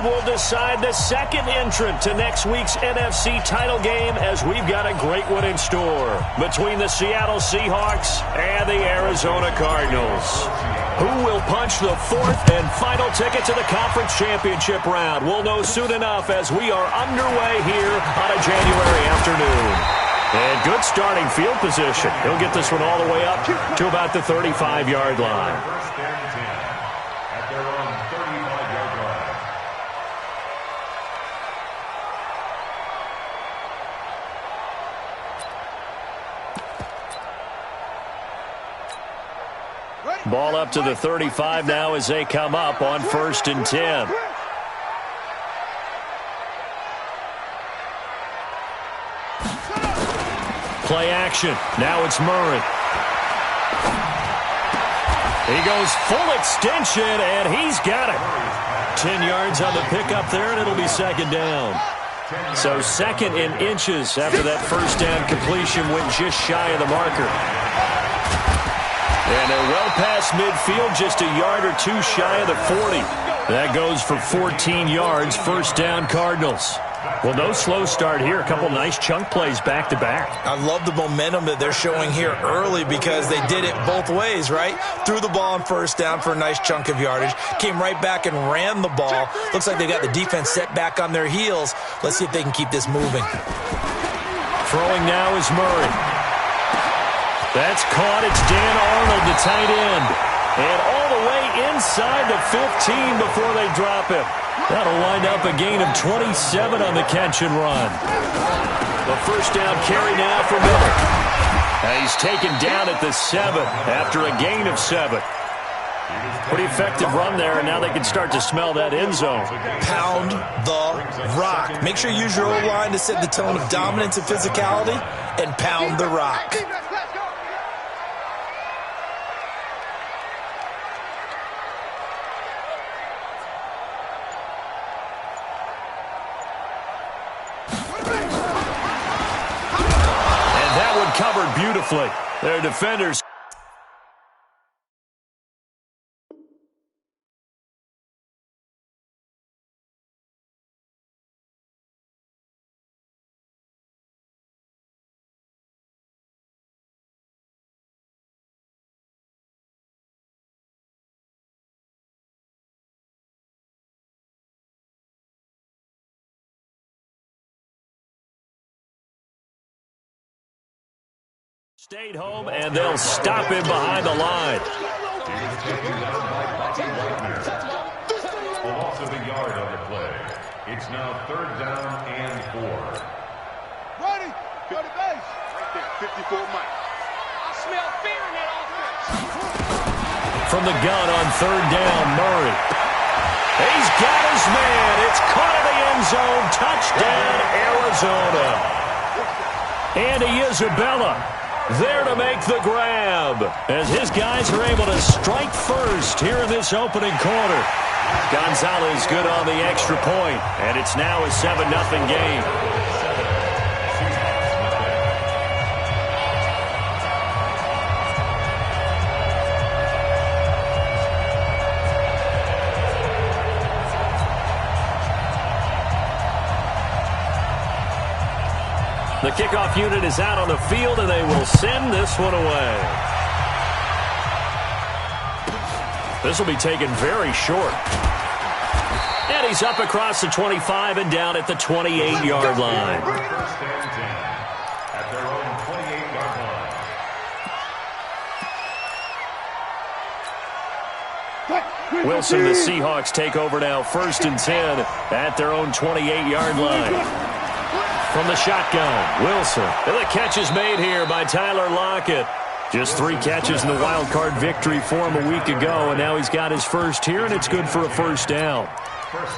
and we'll decide the second entrant to next week's NFC title game, as we've got a great one in store between the Seattle Seahawks and the Arizona Cardinals. Who will punch the fourth and final ticket to the conference championship round? We'll know soon enough as we are underway here on a January afternoon. And good starting field position. He'll get this one all the way up to about the 35-yard line. Ball up to the 35 now as they come up on 1st and 10. Play action. Now it's Murray. He goes full extension, and he's got it. 10 yards on the pickup there, and it'll be second down. So second in inches after that first down completion went just shy of the marker. And they're well past midfield, just a yard or two shy of the 40. That goes for 14 yards, first down Cardinals. Well, no slow start here. A couple nice chunk plays back-to-back. I love the momentum that they're showing here early because they did it both ways, right? Threw the ball on first down for a nice chunk of yardage. Came right back and ran the ball. Looks like they got the defense set back on their heels. Let's see if they can keep this moving. Throwing now is Murray. That's caught. It's Dan Arnold, the tight end. And all the way inside the 15 before they drop him. That'll wind up a gain of 27 on the catch and run. The first down carry now for Miller. He's taken down at the 7 after a gain of 7. Pretty effective run there, and now they can start to smell that end zone. Pound the rock. Make sure you use your O-line to set the tone of dominance and physicality, and pound the rock. Covered beautifully. Their defenders. Stayed home, and they'll stop him behind the line. A loss of a yard on the play. It's now 3rd down and 4. Ready? Go to base. Right there, 54 Mike. I smell fear in that offense. From the gun on 3rd down, Murray. He's got his man. It's caught in the end zone. Touchdown, Arizona. Andy Isabella there to make the grab as his guys are able to strike first here in this opening quarter. Gonzalez good on the extra point, and it's now a 7-0 game. The kickoff unit is out on the field, and they will send this one away. This will be taken very short. And he's up across the 25 and down at the 28-yard line. First and 10 at their own 28-yard line. Wilson, the Seahawks take over now, 1st and 10 at their own 28-yard line. From the shotgun, Wilson. And the catch is made here by Tyler Lockett. Just 3 catches in the wild card victory for him a week ago, and now he's got his first here, and it's good for a first down.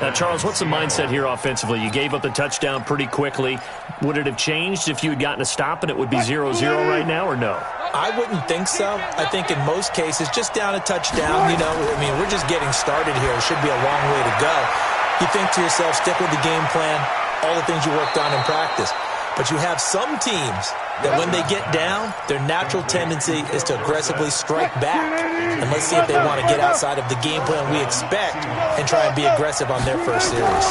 Now, Charles, what's the mindset here offensively? You gave up the touchdown pretty quickly. Would it have changed if you had gotten a stop and it would be 0-0 right now, or no? I wouldn't think so. I think in most cases, just down a touchdown, we're just getting started here. It should be a long way to go. You think to yourself, stick with the game plan, all the things you worked on in practice. But you have some teams that when they get down, their natural tendency is to aggressively strike back. And let's see if they want to get outside of the game plan we expect and try and be aggressive on their first series.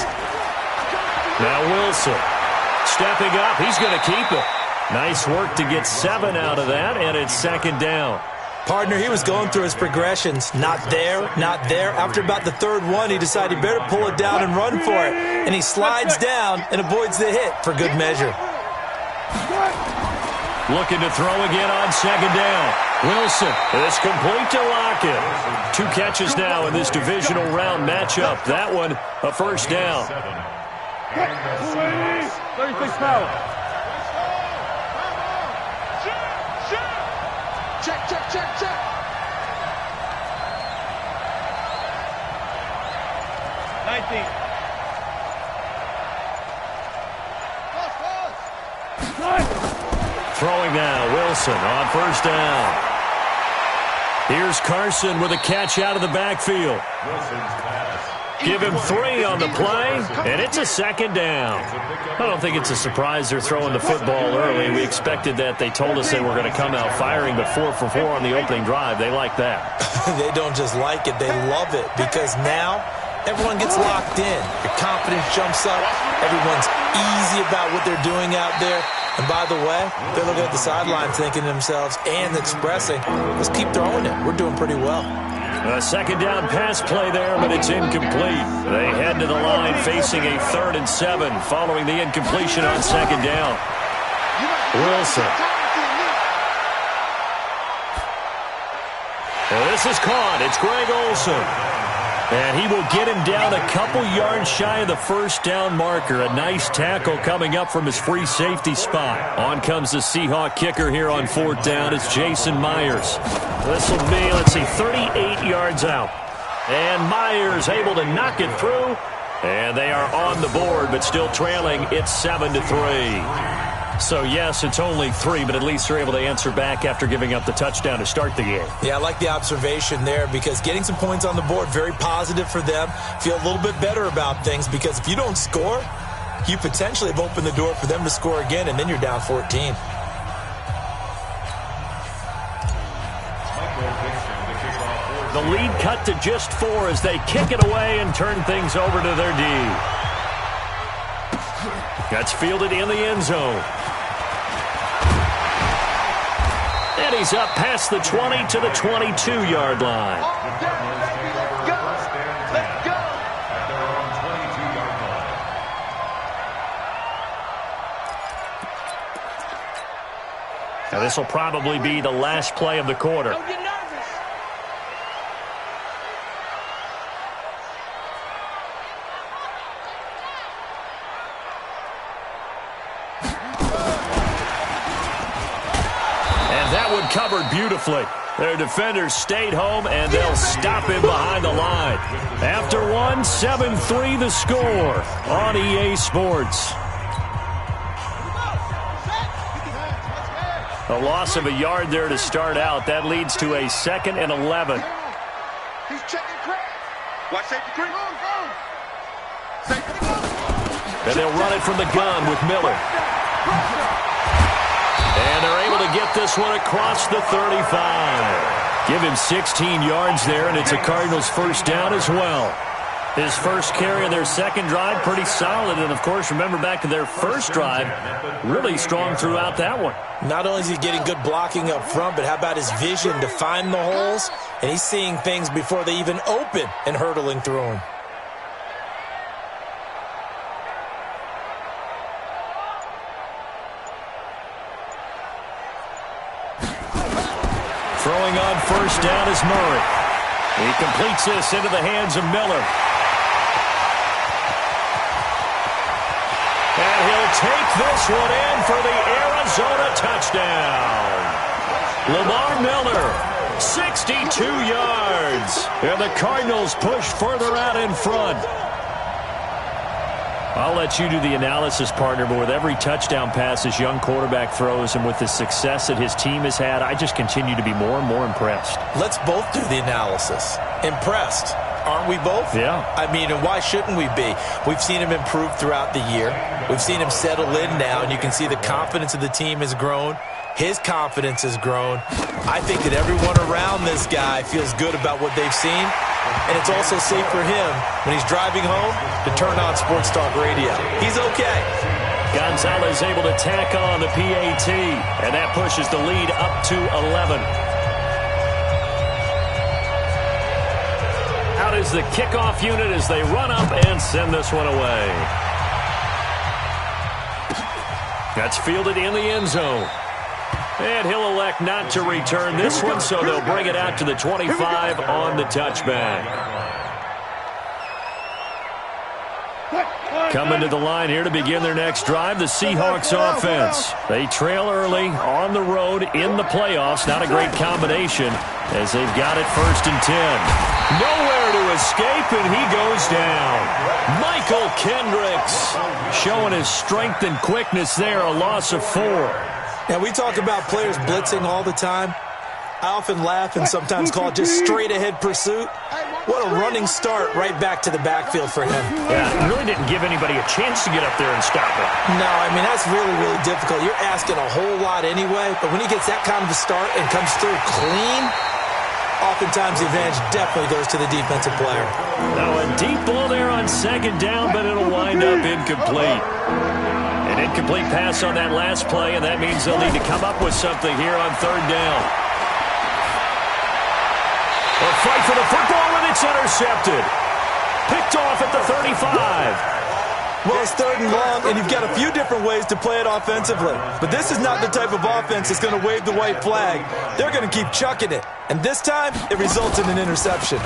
Now Wilson stepping up. He's going to keep it. Nice work to get 7 out of that, and it's second down. Partner, he was going through his progressions. Not there, not there. After about the third one, he decided he better pull it down and run for it. And he slides down and avoids the hit for good measure. Looking to throw again on second down. Wilson is complete to Lockett. 2 catches now in this divisional round matchup. That one a first down. 36 power. Check, check, check, check. Throwing now, Wilson on first down. Here's Carson with a catch out of the backfield. Give him 3 on the play, and it's a second down. I don't think it's a surprise they're throwing the football early. We expected that. They told us they were going to come out firing, but 4 for 4 on the opening drive. They like that. They don't just like it, they love it, because now everyone gets locked in. Your confidence jumps up. Everyone's easy about what they're doing out there. And by the way, they're looking at the sideline thinking to themselves and expressing, let's keep throwing it. We're doing pretty well. A second down pass play there, but it's incomplete. They head to the line facing a 3rd and 7 following the incompletion on second down. Wilson. Well, this is caught. It's Greg Olsen. And he will get him down a couple yards shy of the first down marker. A nice tackle coming up from his free safety spot. On comes the Seahawk kicker here on 4th down. It's Jason Myers. This will be, let's see, 38 yards out. And Myers able to knock it through. And they are on the board, but still trailing. It's 7-3. So, yes, it's only 3, but at least they're able to answer back after giving up the touchdown to start the game. Yeah, I like the observation there because getting some points on the board, very positive for them. Feel a little bit better about things because if you don't score, you potentially have opened the door for them to score again, and then you're down 14. The lead cut to just 4 as they kick it away and turn things over to their D. That's fielded in the end zone. And he's up past the 20 to the 22-yard line. Let's go. Now this will probably be the last play of the quarter. Don't get nervous. Covered beautifully. Their defenders stayed home, and they'll stop him behind the line. After 1, 7-3 the score on EA Sports. A loss of a yard there to start out. That leads to a 2nd and 11. He's checking crack. Watch safety creep. And they'll run it from the gun with Miller. And they're able to get this one across the 35. Give him 16 yards there, and it's a Cardinals first down as well. His first carry of their second drive, pretty solid. And, of course, remember back to their first drive, really strong throughout that one. Not only is he getting good blocking up front, but how about his vision to find the holes? And he's seeing things before they even open and hurtling through them. Throwing on first down is Murray. He completes this into the hands of Miller. And he'll take this one in for the Arizona touchdown. Lamar Miller, 62 yards. And the Cardinals push further out in front. I'll let you do the analysis, partner, but with every touchdown pass this young quarterback throws and with the success that his team has had, I just continue to be more and more impressed. Let's both do the analysis. Impressed. aren't we both? Yeah. I mean, and why shouldn't we be? We've seen him improve throughout the year. We've seen him settle in now, and you can see the confidence of the team has grown. His confidence has grown. I think that everyone around this guy feels good about what they've seen, and it's also safe for him when he's driving home to turn on Sports Talk Radio. He's okay. Gonzalez able to tack on the PAT, and that pushes the lead up to 11. Out is the kickoff unit as they run up and send this one away. That's fielded in the end zone. And he'll elect not to return this one, so they'll bring it out to the 25 on the touchback. Coming to the line here to begin their next drive, the Seahawks offense. They trail early on the road in the playoffs. Not a great combination as they've got it 1st and 10. Nowhere to escape, and he goes down. Michael Kendricks showing his strength and quickness there, a loss of 4. Now, we talk about players blitzing all the time. I often laugh and sometimes call it just straight-ahead pursuit. What a running start right back to the backfield for him. Yeah, he really didn't give anybody a chance to get up there and stop it. No, I mean, that's really, really difficult. You're asking a whole lot anyway, but when he gets that kind of a start and comes through clean, oftentimes the advantage definitely goes to the defensive player. Now, a deep ball there on 2nd down, but it'll wind up incomplete. An incomplete pass on that last play, and that means they'll need to come up with something here on 3rd down. A fight for the football, and it's intercepted. Picked off at the 35. Well, it's 3rd and long, and you've got a few different ways to play it offensively. But this is not the type of offense that's going to wave the white flag. They're going to keep chucking it. And this time, it results in an interception.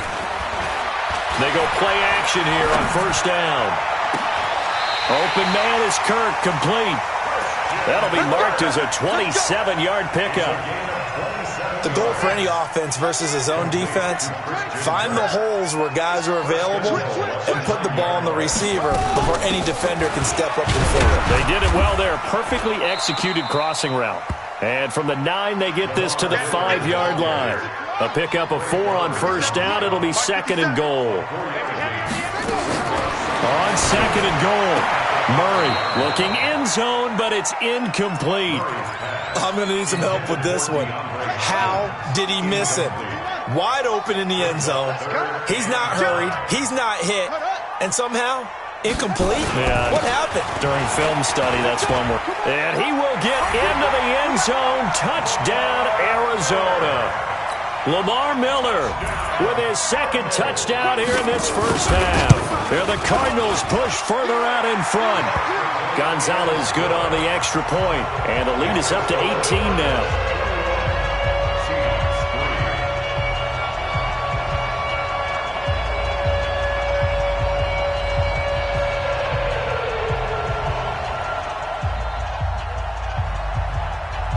They go play action here on 1st down. Open man is Kirk, complete. That'll be marked as a 27-yard pickup. The goal for any offense versus his own defense, find the holes where guys are available and put the ball on the receiver before any defender can step up and fill it. They did it well there. Perfectly executed crossing route. And from the 9, they get this to the 5-yard line. A pickup of 4 on 1st down. It'll be 2nd and goal. On 2nd and goal. Murray looking end zone, but it's incomplete. I'm going to need some help with this one. How did he miss it? Wide open in the end zone. He's not hurried. He's not hit. And somehow, incomplete? Yeah. What happened? During film study, that's one where... And he will get into the end zone. Touchdown, Arizona. Lamar Miller with his 2nd touchdown here in this 1st half. Here the Cardinals push further out in front. Gonzalez good on the extra point, and the lead is up to 18 now.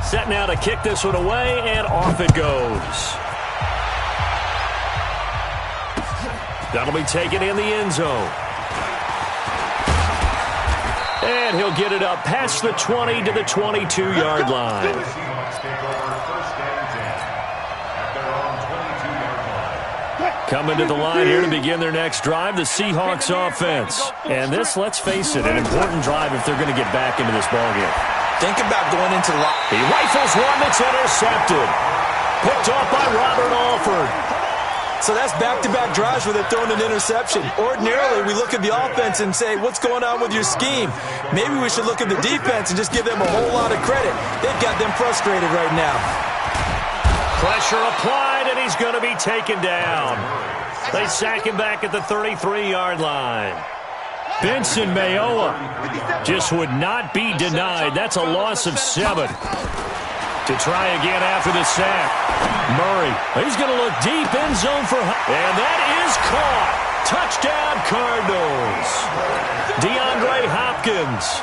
Set now to kick this one away, and off it goes. That'll be taken in the end zone. And he'll get it up past the 20 to the 22-yard line. Coming to the line here to begin their next drive, the Seahawks offense. And this, let's face it, an important drive if they're going to get back into this ballgame. Think about going into the... He rifles one that's intercepted. Picked off by Robert Alford. So that's back-to-back drives where they're throwing an interception. Ordinarily, we look at the offense and say, what's going on with your scheme? Maybe we should look at the defense and just give them a whole lot of credit. They've got them frustrated right now. Pressure applied, and he's going to be taken down. They sack him back at the 33-yard line. Benson Mayowa just would not be denied. That's a loss of 7. To try again after the sack. Murray, he's going to look deep in zone for... And that is caught. Touchdown, Cardinals. DeAndre Hopkins,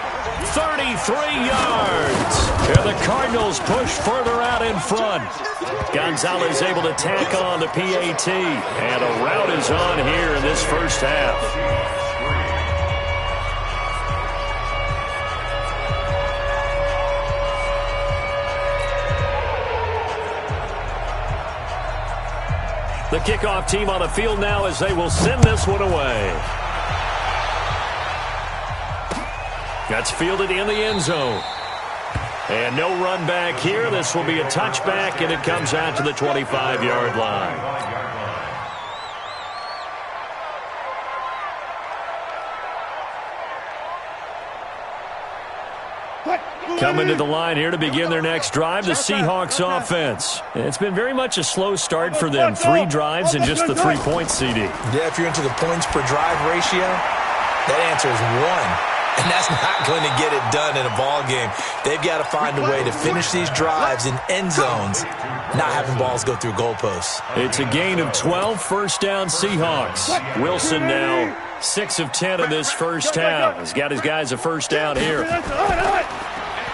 33 yards. And the Cardinals push further out in front. Gonzalez able to tack on the PAT. And a rout is on here in this 1st half. The kickoff team on the field now as they will send this one away. That's fielded in the end zone. And no run back here. This will be a touchback, and it comes out to the 25-yard line. Coming to the line here to begin their next drive, the Seahawks offense. It's been very much a slow start for them. 3 drives and just the 3 points, CD. Yeah, if you're into the points per drive ratio, that answer is 1. And that's not going to get it done in a ball game. They've got to find a way to finish these drives in end zones, not having balls go through goalposts. It's a gain of 12, first down Seahawks. Wilson now 6 of 10 in this first half. He's got his guys a first down here.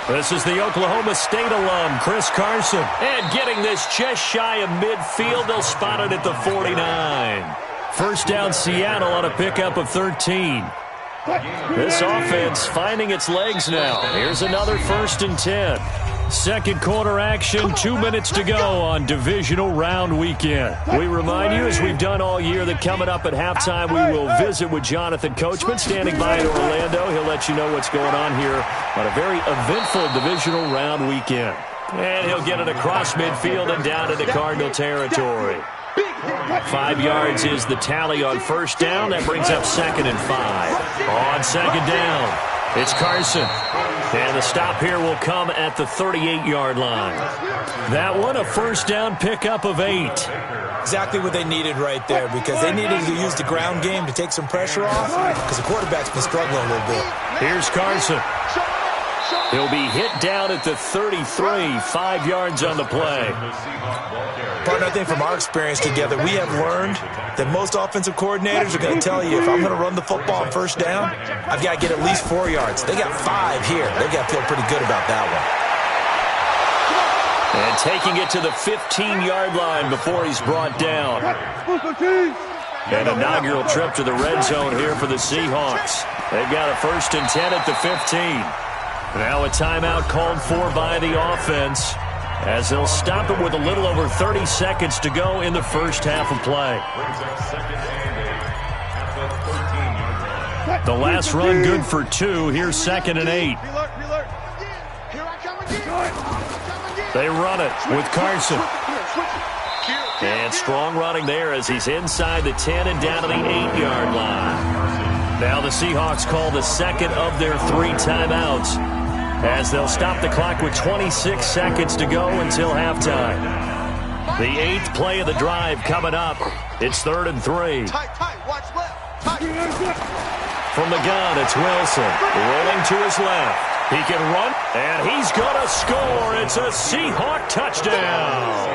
This is the Oklahoma State alum, Chris Carson. And getting this just shy of midfield, they'll spot it at the 49. First down Seattle on a pickup of 13. This offense finding its legs now. Here's another 1st and 10. Second quarter action, 2 minutes to go on divisional round weekend. We remind you, as we've done all year, that coming up at halftime, we will visit with Jonathan Coachman standing by in Orlando. He'll let you know what's going on here on a very eventful divisional round weekend. And he'll get it across midfield and down into Cardinal territory. 5 yards is the tally on first down. That brings up 2nd and 5. On second down, it's Carson. And the stop here will come at the 38-yard line. That one, a first down pickup of 8. Exactly what they needed right there, because they needed to use the ground game to take some pressure off, because the quarterback's been struggling a little bit. Here's Carson. He'll be hit down at the 33, 5 yards on the play. Partner, I think from our experience together, we have learned that most offensive coordinators are going to tell you, if I'm going to run the football on first down, I've got to get at least 4 yards. They got 5 here. They've got to feel pretty good about that one. And taking it to the 15-yard line before he's brought down. An inaugural trip to the red zone here for the Seahawks. They've got a 1st and 10 at the 15. Now a timeout called for by the offense, as they'll stop it with a little over 30 seconds to go in the first half of play. The last run good for 2. Here's 2nd and 8. They run it with Carson. And strong running there as he's inside the 10 and down to the 8-yard line. Now the Seahawks call the second of their 3 timeouts, as they'll stop the clock with 26 seconds to go until halftime. The 8th play of the drive coming up. It's 3rd and 3. From the gun, it's Wilson. Rolling to his left. He can run, and he's going to score. It's a Seahawk touchdown.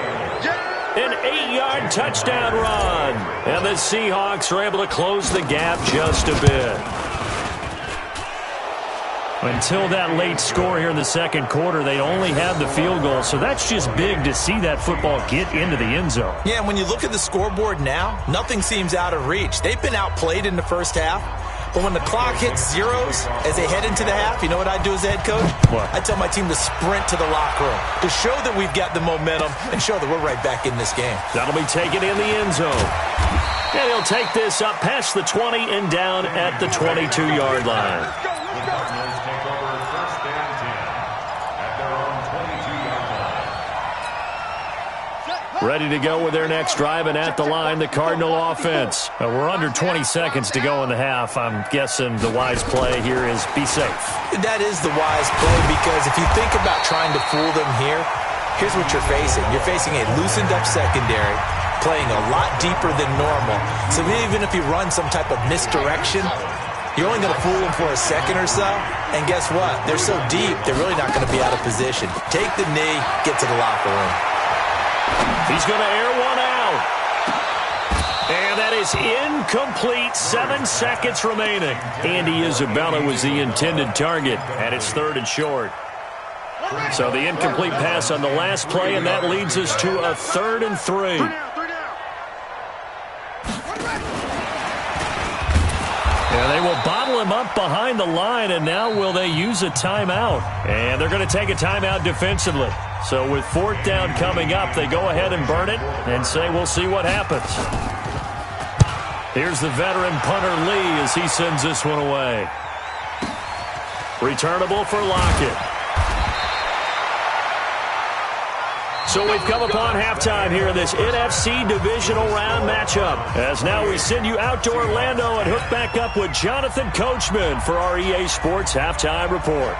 An 8-yard touchdown run. And the Seahawks are able to close the gap just a bit. Until that late score here in the second quarter, they only had the field goal, so that's just big to see that football get into the end zone. Yeah, and when you look at the scoreboard now, nothing seems out of reach. They've been outplayed in the first half, but when the clock hits zeros as they head into the half, you know what I do as a head coach? What? I tell my team to sprint to the locker room to show that we've got the momentum and show that we're right back in this game. That'll be taken in the end zone. And he'll take this up past the 20 and down at the 22-yard line. Ready to go with their next drive, and at the line, the Cardinal offense. We're under 20 seconds to go in the half. I'm guessing the wise play here is be safe. That is the wise play, because if you think about trying to fool them here, here's what you're facing. You're facing a loosened-up secondary, playing a lot deeper than normal. So even if you run some type of misdirection, you're only going to fool them for a second or so. And guess what? They're so deep, they're really not going to be out of position. Take the knee, get to the locker room. He's going to air one out. And that is incomplete. 7 seconds remaining. Andy Isabella was the intended target, and it's 3rd and short. So the incomplete pass on the last play, and that leads us to a 3rd and 3. And they will bottle him up up behind the line, and now will they use a timeout? And they're going to take a timeout defensively. So with 4th down coming up, they go ahead and burn it and say we'll see what happens. Here's the veteran punter Lee as he sends this one away. Returnable for Lockett. So we've come upon halftime here in this NFC divisional round matchup. As now we send you out to Orlando and hook back up with Jonathan Coachman for our EA Sports Halftime Report.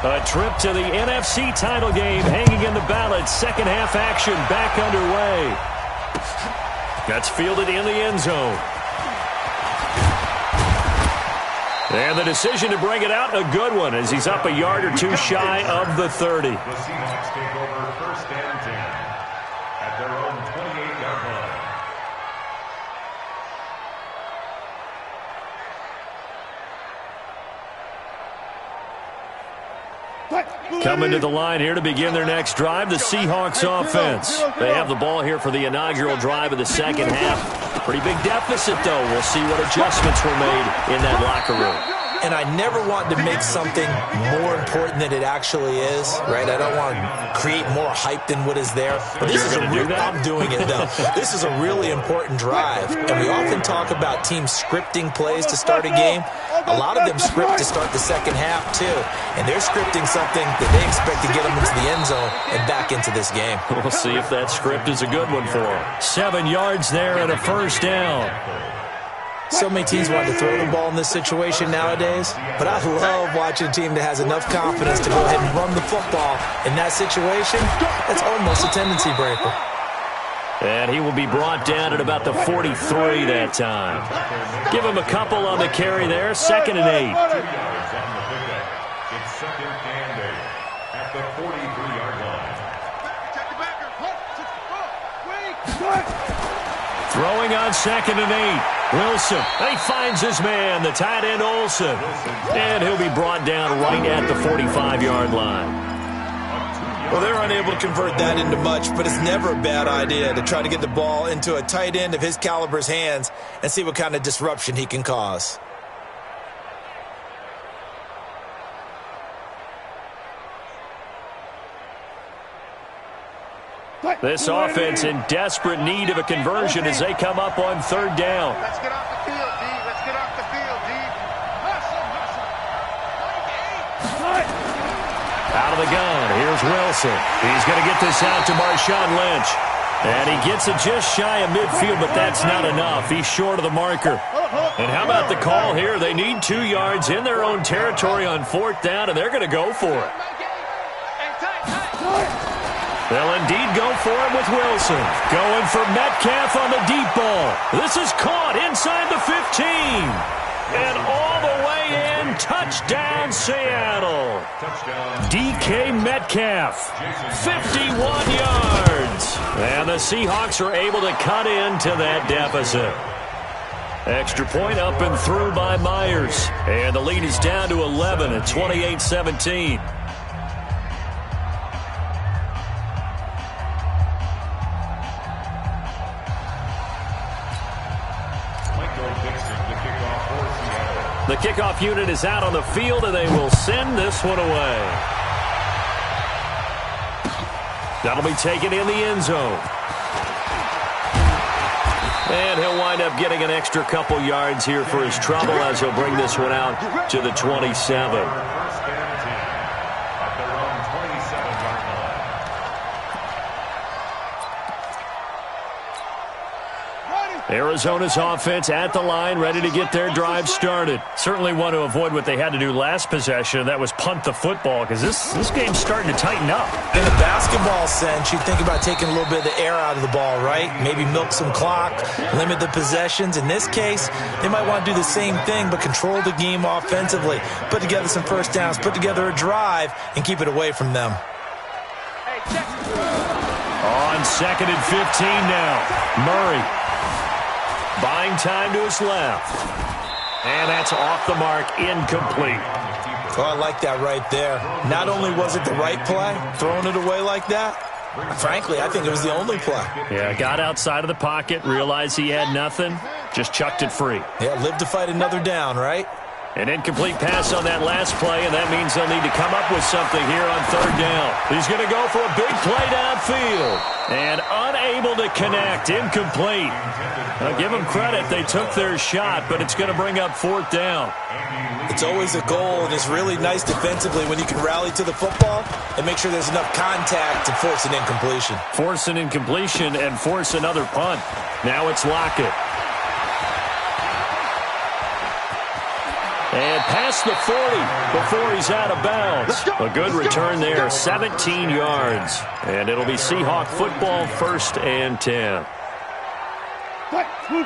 A trip to the NFC title game hanging in the balance. Second half action back underway. That's fielded in the end zone. And the decision to bring it out, a good one, as he's up a yard or two shy of the 30. The Seahawks take over 1st and 10 at their own 28-yard line. Coming to the line here to begin their next drive, the Seahawks offense. They have the ball here for the inaugural drive of the second half. Pretty big deficit, though. We'll see what adjustments were made in that locker room. And I never want to make something more important than it actually is, right? I don't want to create more hype than what is there. But this is I'm doing it, though. This is a really important drive. And we often talk about teams scripting plays to start a game. A lot of them script to start the second half, too. And they're scripting something that they expect to get them into the end zone and back into this game. We'll see if that script is a good one for them. 7 yards there and a 1st down. So many teams want to throw the ball in this situation nowadays, but I love watching a team that has enough confidence to go ahead and run the football. In that situation, that's almost a tendency breaker. And he will be brought down at about the 43 that time. Give him a couple on the carry there. 2nd and 8. 2 yards on the pickup. It's 2nd and 8 at the 43-yard line. Throwing on 2nd and 8. Wilson, he finds his man, the tight end Olsen. And he'll be brought down right at the 45-yard line. Well, they're unable to convert that into much, but it's never a bad idea to try to get the ball into a tight end of his caliber's hands and see what kind of disruption he can cause. This offense in desperate need of a conversion as they come up on 3rd down. Let's get off the field, D. Let's get off the field, D. Out of the gun, here's Wilson. He's going to get this out to Marshawn Lynch. And he gets it just shy of midfield, but that's not enough. He's short of the marker. And how about the call here? They need 2 yards in their own territory on 4th down, and they're going to go for it. They'll indeed go for it with Wilson. Going for Metcalf on the deep ball. This is caught inside the 15. And all the way in. Touchdown, Seattle. DK Metcalf, 51 yards. And the Seahawks are able to cut into that deficit. Extra point up and through by Myers. And the lead is down to 11 at 28-17. The kickoff unit is out on the field, and they will send this one away. That'll be taken in the end zone. And he'll wind up getting an extra couple yards here for his trouble as he'll bring this one out to the 27. Arizona's offense at the line, ready to get their drive started. Certainly want to avoid what they had to do last possession. That was punt the football, because this game's starting to tighten up. In a basketball sense, you think about taking a little bit of the air out of the ball, right? Maybe milk some clock, limit the possessions. In this case, they might want to do the same thing, but control the game offensively. Put together some first downs, put together a drive, and keep it away from them. On 2nd and 15 now. Murray. Buying time to his left. And that's off the mark, incomplete. Oh, I like that right there. Not only was it the right play, throwing it away like that, frankly, I think it was the only play. Yeah, got outside of the pocket, realized he had nothing, just chucked it free. Yeah, live to fight another down, right? An incomplete pass on that last play, and that means they'll need to come up with something here on third down. He's going to go for a big play downfield, and unable to connect, incomplete. Now, give them credit. They took their shot, but it's going to bring up fourth down. It's always a goal, and it's really nice defensively when you can rally to the football and make sure there's enough contact to force an incompletion. Force an incompletion and force another punt. Now it's Lockett. And past the 40 before he's out of bounds. A good return there, 17 yards. And it'll be Seahawk football, 1st and 10.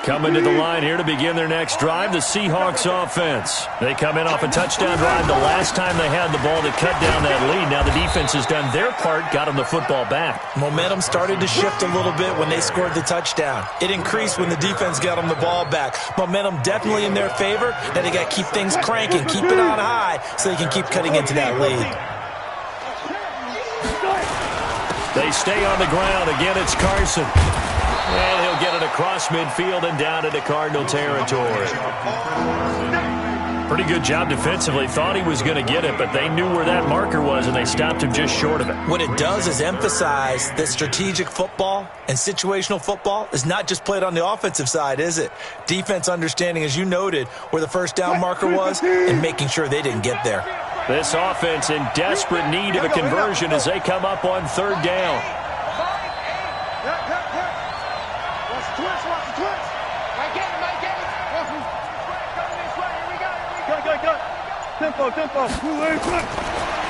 Coming to the line here to begin their next drive, the Seahawks offense. They come in off a touchdown drive the last time they had the ball to cut down that lead. Now the defense has done their part, got them the football back. Momentum started to shift a little bit when they scored the touchdown. It increased when the defense got them the ball back. Momentum definitely in their favor. Now they got to keep things cranking, keep it on high so they can keep cutting into that lead. They stay on the ground. Again, it's Carson. And he'll get it across midfield and down into Cardinal territory. Pretty good job defensively. Thought he was going to get it, but they knew where that marker was, and they stopped him just short of it. What it does is emphasize that strategic football and situational football is not just played on the offensive side, is it? Defense understanding, as you noted, where the first down marker was and making sure they didn't get there. This offense in desperate need of a conversion as they come up on third down.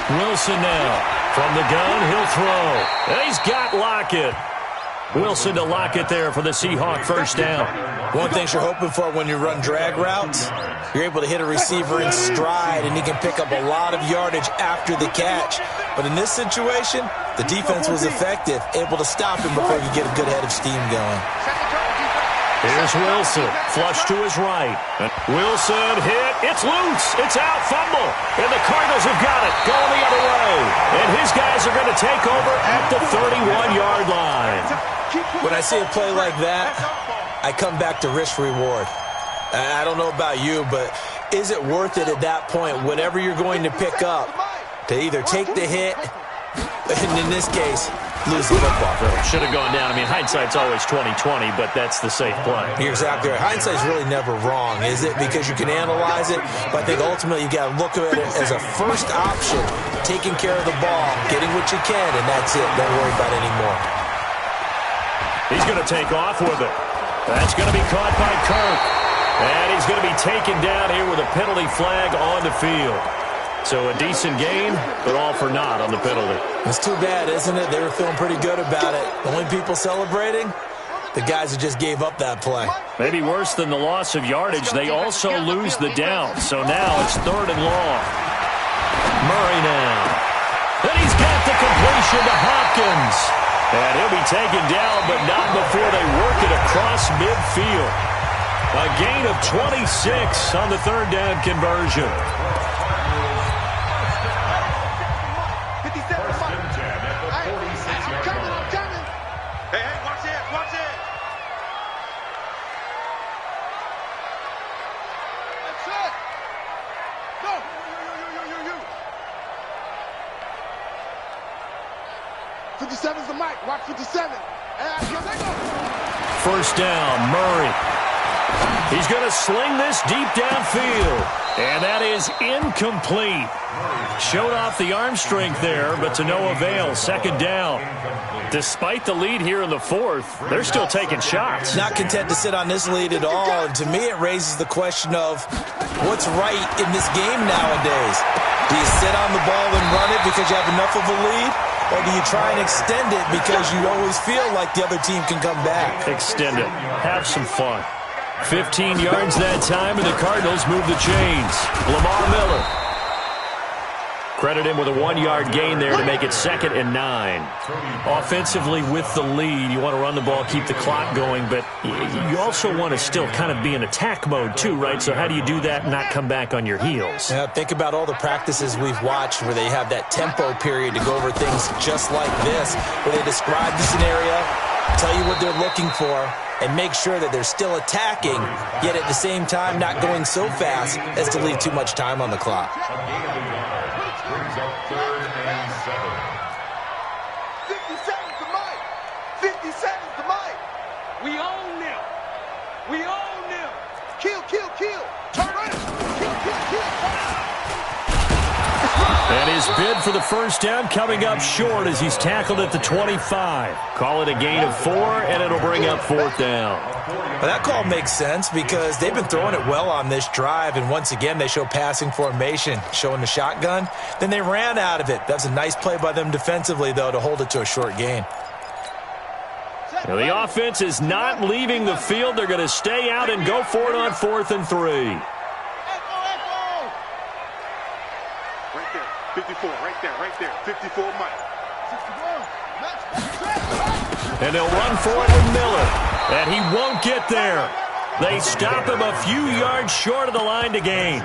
Wilson now from the gun, he'll throw. And he's got Lockett. Wilson to Lockett there for the Seahawk first down. One thing you're hoping for when you run drag routes, you're able to hit a receiver in stride and he can pick up a lot of yardage after the catch. But in this situation, the defense was effective, able to stop him before you get a good head of steam going. Here's Wilson, flush to his right. Wilson hit, it's loose, it's out, fumble. And the Cardinals have got it, going the other way. And his guys are going to take over at the 31-yard line. When I see a play like that, I come back to risk reward. I don't know about you, but is it worth it at that point, whatever you're going to pick up, to either take the hit, and in this case, lose the football? Should have gone down. I mean, hindsight's always 20/20, but that's the safe play. You're exactly right. Hindsight's really never wrong, is it? Because you can analyze it, but I think ultimately you got to look at it as a first option, taking care of the ball, getting what you can, and that's it. Don't worry about it anymore. He's going to take off with it. That's going to be caught by Kirk. And he's going to be taken down here with a penalty flag on the field. So a decent game, but all for naught on the penalty. It's too bad, isn't it? They were feeling pretty good about it. The only people celebrating, the guys who just gave up that play. Maybe worse than the loss of yardage, they also lose the down. So now it's 3rd and long. Murray now. And he's got the completion to Hopkins. And he'll be taken down, but not before they work it across midfield. A gain of 26 on the 3rd down conversion. Watch it. 57's the mic. Watch 57. First down, Murray. He's going to sling this deep downfield. And that is incomplete. Showed off the arm strength there, but to no avail. 2nd down. Despite the lead here in the 4th, they're still taking shots. Not content to sit on this lead at all. And to me, it raises the question of what's right in this game nowadays. Do you sit on the ball and run it because you have enough of a lead? Or do you try and extend it because you always feel like the other team can come back? Extend it. Have some fun. 15 yards that time, and the Cardinals move the chains. Lamar Miller. Credit him with a 1-yard gain there to make it 2nd and 9. Offensively with the lead, you want to run the ball, keep the clock going, but you also want to still kind of be in attack mode too, right? So how do you do that and not come back on your heels? Yeah, think about all the practices we've watched where they have that tempo period to go over things just like this, where they describe the scenario, Tell you what they're looking for and make sure that they're still attacking, yet at the same time not going so fast as to leave too much time on the clock. A gain of a yard brings up 3rd and 7. 50 seconds to Mike. 50 seconds to Mike. We own them. We own them. Kill, kill, kill. Turn around. Kill, kill, kill. And his bid for the first down coming up short as he's tackled at the 25. Call it a gain of 4, and it'll bring up 4th down. Well, that call makes sense because they've been throwing it well on this drive, and once again they show passing formation, showing the shotgun. Then they ran out of it. That's a nice play by them defensively, though, to hold it to a short gain. Now, the offense is not leaving the field. They're going to stay out and go for it on 4th and 3. 54, right there. 54, Mike. 61. And they'll run for it with Miller. And he won't get there. They stop him a few yards short of the line to gain.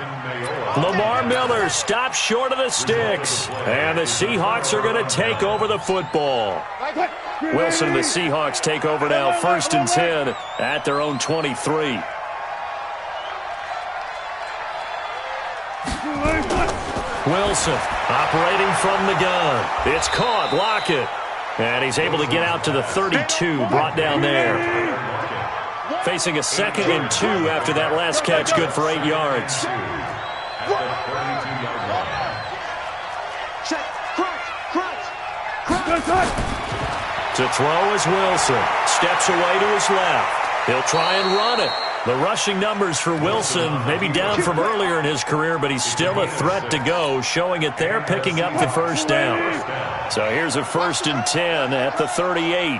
Lamar Miller stops short of the sticks. And the Seahawks are going to take over the football. Wilson and the Seahawks take over now, 1st and 10 at their own 23. Wilson operating from the gun. It's caught. Lockett. And he's able to get out to the 32. Brought down there. Facing a 2nd and 2 after that last catch. Good for 8 yards. To throw is Wilson. Steps away to his left. He'll try and run it. The rushing numbers for Wilson maybe down from earlier in his career, but he's still a threat to go, showing it there, picking up the first down. So here's a 1st and 10 at the 38.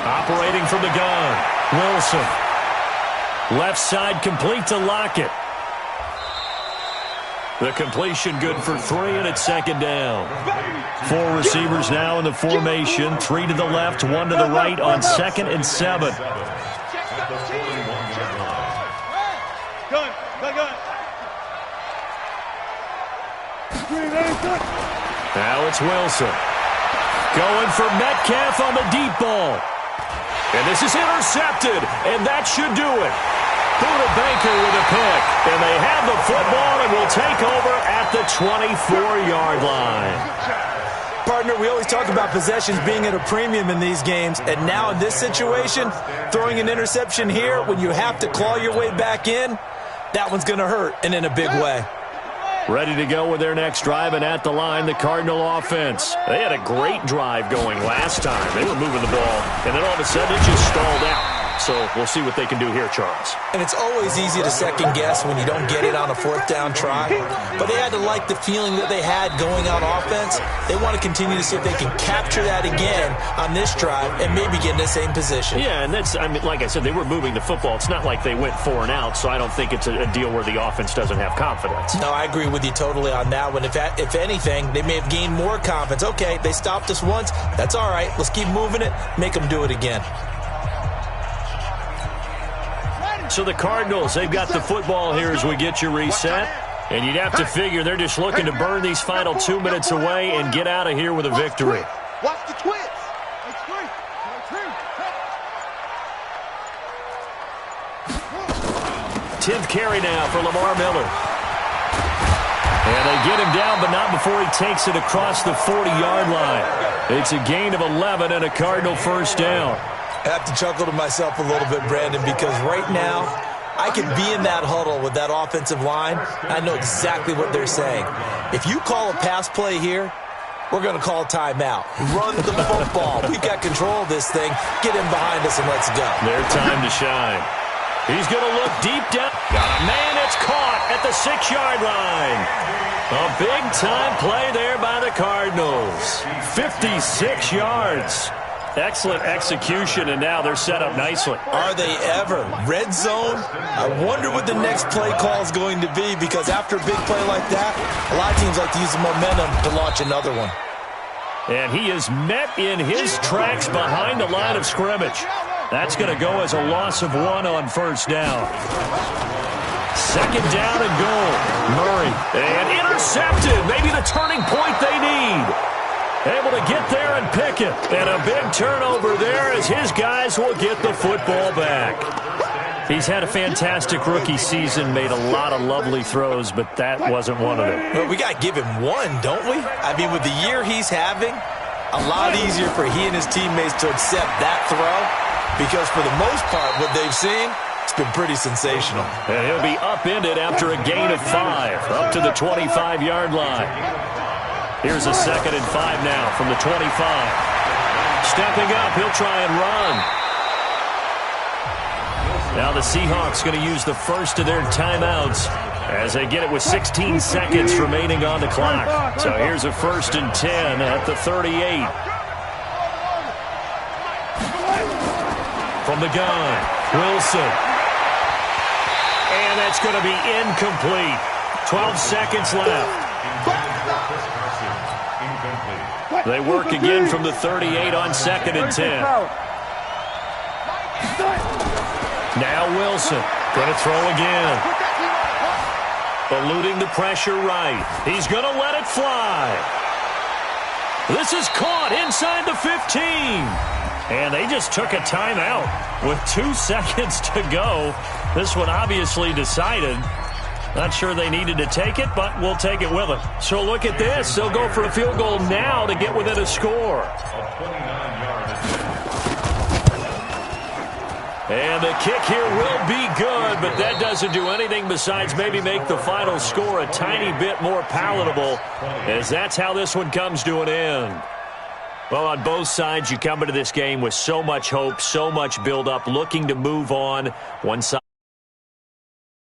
Operating from the gun, Wilson. Left side complete to Lockett. The completion good for 3, and it's 2nd down. 4 receivers now in the formation. 3 to the left, 1 to the right on 2nd and 7. Now it's Wilson. Going for Metcalf on the deep ball. And this is intercepted, and that should do it. Buda Baker with a pick, and they have the football and will take over at the 24-yard line. Partner, we always talk about possessions being at a premium in these games, and now in this situation, throwing an interception here when you have to claw your way back in, that one's going to hurt, and in a big way. Ready to go with their next drive, and at the line, the Cardinal offense. They had a great drive going last time. They were moving the ball, and then all of a sudden it just stalled out. So we'll see what they can do here, Charles. And it's always easy to second guess when you don't get it on a 4th down try. But they had to like the feeling that they had going on offense. They want to continue to see if they can capture that again on this drive and maybe get in the same position. Yeah, and that's, I mean, like I said, they were moving the football. It's not like they went 4 and out, so I don't think it's a deal where the offense doesn't have confidence. No, I agree with you totally on that one. If anything, they may have gained more confidence. Okay, they stopped us once. That's all right. Let's keep moving it. Make them do it again. So the Cardinals, they've got the football here as we get you reset. And you'd have to figure they're just looking to burn these final 2 minutes away and get out of here with a victory. Watch the twist. 10th carry now for Lamar Miller. And they get him down, but not before he takes it across the 40-yard line. It's a gain of 11 and a Cardinal first down. I have to chuckle to myself a little bit, Brandon, because right now I could be in that huddle with that offensive line. I know exactly what they're saying. If you call a pass play here, we're going to call timeout. Run the football. We've got control of this thing. Get in behind us and let's go. Their time to shine. He's going to look deep down. Got a man that's caught at the 6-yard line. A big-time play there by the Cardinals. 56 yards. Excellent execution, and now they're set up nicely. Are they ever? Red zone? I wonder what the next play call is going to be, because after a big play like that, a lot of teams like to use the momentum to launch another one. And he is met in his tracks behind the line of scrimmage. That's going to go as a loss of 1 on first down. 2nd down and goal. Murray. And intercepted. Maybe the turning point they need. Able to get there and pick it. And a big turnover there as his guys will get the football back. He's had a fantastic rookie season, made a lot of lovely throws, but that wasn't one of them. Well, we got to give him one, don't we? I mean, with the year he's having, a lot easier for he and his teammates to accept that throw because for the most part, what they've seen, it's been pretty sensational. And he'll be upended after a gain of 5, up to the 25-yard line. Here's a 2nd and 5 now from the 25. Stepping up, he'll try and run. Now the Seahawks going to use the first of their timeouts as they get it with 16 seconds remaining on the clock. So here's a 1st and 10 at the 38. From the gun, Wilson. And that's going to be incomplete. 12 seconds left. They work again from the 38 on 2nd and 10. Now Wilson, going to throw again. Eluding the pressure right. He's going to let it fly. This is caught inside the 15. And they just took a timeout with 2 seconds to go. This one obviously decided. Not sure they needed to take it, but we'll take it with them. So look at this. They'll go for a field goal now to get within a score. And the kick here will be good, but that doesn't do anything besides maybe make the final score a tiny bit more palatable, as that's how this one comes to an end. Well, on both sides, you come into this game with so much hope, so much build-up, looking to move on. One side.